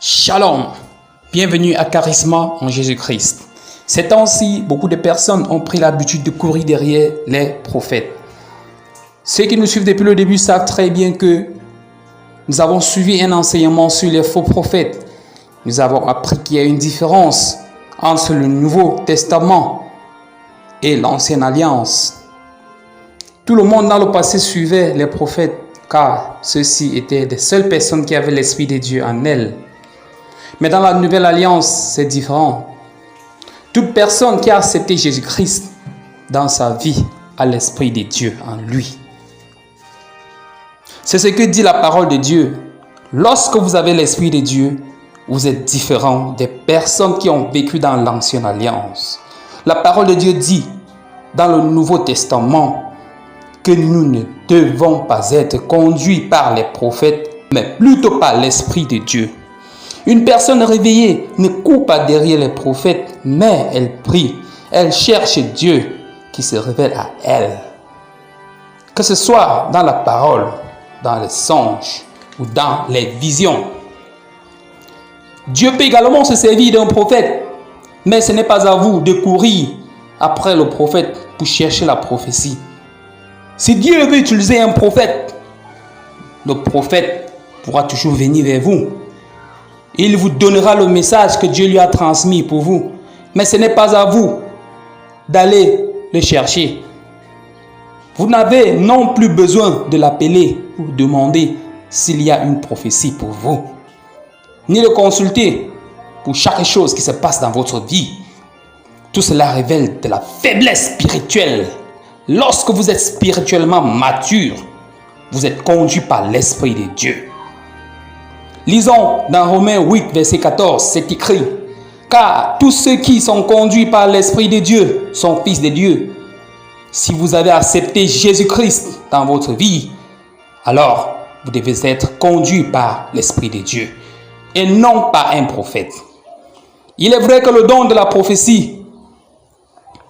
Shalom, bienvenue à Charisma en Jésus-Christ. Ces temps-ci, beaucoup de personnes ont pris l'habitude de courir derrière les prophètes. Ceux qui nous suivent depuis le début savent très bien que nous avons suivi un enseignement sur les faux prophètes. Nous avons appris qu'il y a une différence entre le Nouveau Testament et l'Ancienne Alliance. Tout le monde dans le passé suivait les prophètes car ceux-ci étaient les seules personnes qui avaient l'Esprit de Dieu en elles. Mais dans la Nouvelle Alliance, c'est différent. Toute personne qui a accepté Jésus-Christ dans sa vie a l'Esprit de Dieu en lui. C'est ce que dit la parole de Dieu. Lorsque vous avez l'Esprit de Dieu, vous êtes différent des personnes qui ont vécu dans l'Ancienne Alliance. La parole de Dieu dit dans le Nouveau Testament que nous ne devons pas être conduits par les prophètes, mais plutôt par l'Esprit de Dieu. Une personne réveillée ne court pas derrière les prophètes, mais elle prie. Elle cherche Dieu qui se révèle à elle. Que ce soit dans la parole, dans les songes ou dans les visions. Dieu peut également se servir d'un prophète, mais ce n'est pas à vous de courir après le prophète pour chercher la prophétie. Si Dieu veut utiliser un prophète, le prophète pourra toujours venir vers vous. Il vous donnera le message que Dieu lui a transmis pour vous. Mais ce n'est pas à vous d'aller le chercher. Vous n'avez non plus besoin de l'appeler pour demander s'il y a une prophétie pour vous. Ni le consulter pour chaque chose qui se passe dans votre vie. Tout cela révèle de la faiblesse spirituelle. Lorsque vous êtes spirituellement mature, vous êtes conduit par l'Esprit de Dieu. Lisons dans Romains 8, verset 14, c'est écrit « Car tous ceux qui sont conduits par l'Esprit de Dieu sont fils de Dieu. Si vous avez accepté Jésus-Christ dans votre vie, alors vous devez être conduits par l'Esprit de Dieu et non par un prophète. » Il est vrai que le don de la prophétie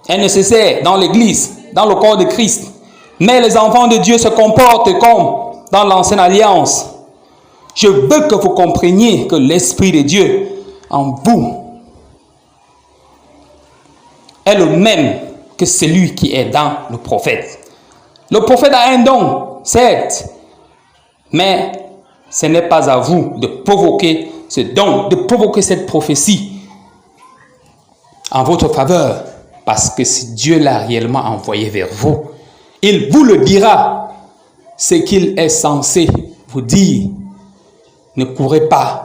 est nécessaire dans l'Église, dans le corps de Christ, mais les enfants de Dieu se comportent comme dans l'Ancienne Alliance. Je veux que vous compreniez que l'Esprit de Dieu en vous est le même que celui qui est dans le prophète. Le prophète a un don, certes, mais ce n'est pas à vous de provoquer ce don, de provoquer cette prophétie en votre faveur, parce que si Dieu l'a réellement envoyé vers vous, il vous le dira ce qu'il est censé vous dire. Ne courez pas